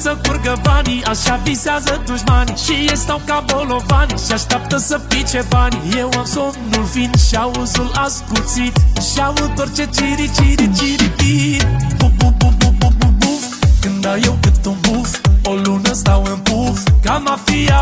să curgă banii, așa visează dușmanii și ei stau ca bolovani și așteaptă să pice banii. Eu am somnul fin și auzul ascuțit și aud orice ciri, ciri, ciri, ciri. Buf, buf, buf, buf, buf, buf, buf. Când dau eu cât un buf, o lună stau în puf ca mafia.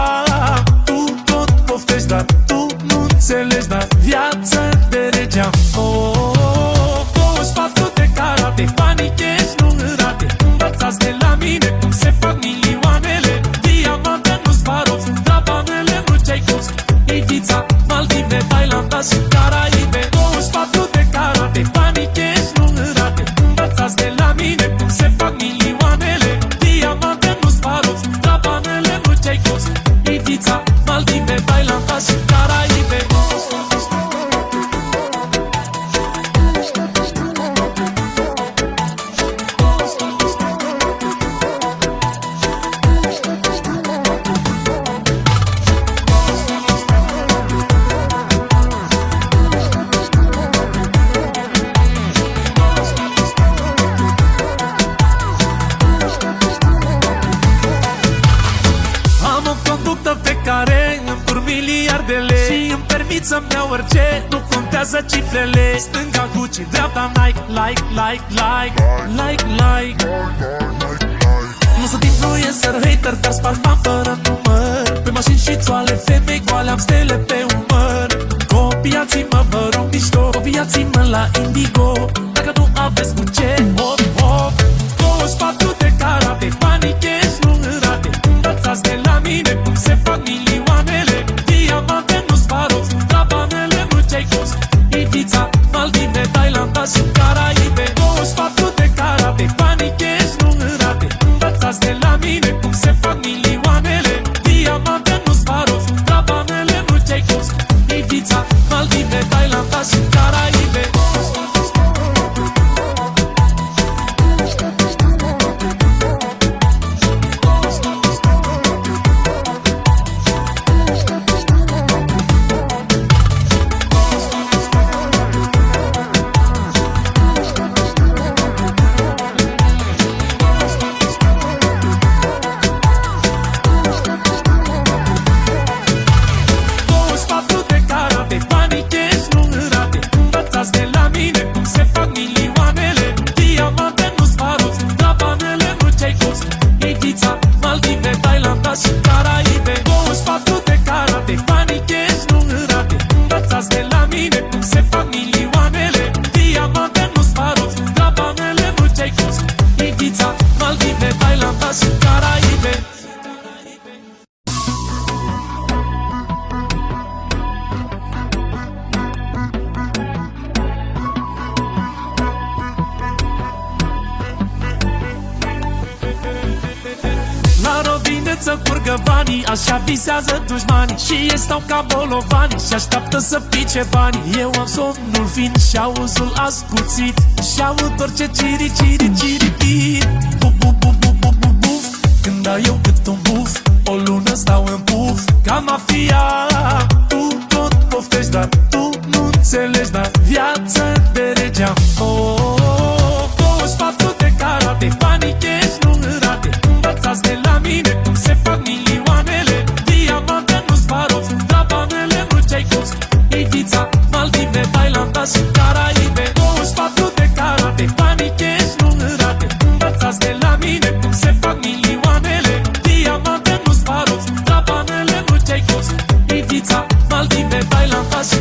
Tu tot poftești, dar tu nu înțelegi, dar viață de regeam. Oh, 24 de carate, banii cash nu rate. Învățați de la mine cum se fac milioanele. Diamante nu Swarovski, drabanele nu Tchaikovsky. Ibiza, Maldive, Thailanda și Caraibe. 24 de carate, banii cash nu rate. Învățați de la mine cum se fac milioanele. Diamante nu Swarovski, drabanele nu Tchaikovsky. Ibiza, Maldive, Thailanda și Caraibe. Pe care îmi tur miliardele și îmi permit să-mi iau orice, nu contează cifrele. Stânga Gucci, dreapta Nike, like, like, like, like, like. Nu sunt influencer, hater, dar sparg bani fără număr. Pe mașini și țoale, femei goale, am stele pe umăr. Copiați-mă, vă rog mișto, copiați-mă la Indigo. Dacă nu aveți cu ce, hop, hop. 24 de carate, banii cash nu rate. Învățați de la mine cum se fac milioanele. Diamante nu Swarovski, drabanele nu Tchaikovsky. Ibiza, Maldive, Thailanda și Caraibe. 24 de carate, banii cash nu rate. Învățați de la mine cum se fac milioanele. Diamante nu Swarovski, drabanele nu Tchaikovsky. Ibiza, Maldive, Thailanda și Caraibe. De la mine cum se fac milioanele. Diamante nu Swarovski, drabanele nu Tchaikovsky. Ibiza, Maldive, Thailanda și Caraibe. 24 de carate, banii cash nu rate. Învățați de la mine cum se fac milioanele. Diamante nu Swarovski, drabanele nu Tchaikovsky. Ibiza, Maldive, Thailanda și Caraibe. Să curgă banii, așa visează dușmanii și ei stau ca bolovani și așteaptă să pice banii. Eu am somnul fin și auzul ascuțit și aud orice ciri, ciri, ciri, ciri. Buf, buf, buf, buf, buf, buf, buf. Când dau eu cât un buf, o lună stau în puf ca mafia. Tu tot poftești, dar tu nu înțelegi, dar viață de regeam. Oh, 24 de carate, banii cash nu rate. Învățați de la mine cum se fac milioanele. Diamante nu Swarovski, drabanele nu Tchaikovsky. Ibiza, Maldive, Thailanda și Caraibe. 24 de carate, banii cash nu rate. Învățați de la mine cum se fac milioanele. Diamante nu Swarovski, drabanele nu Tchaikovsky. Ibiza, Maldive, Thailanda și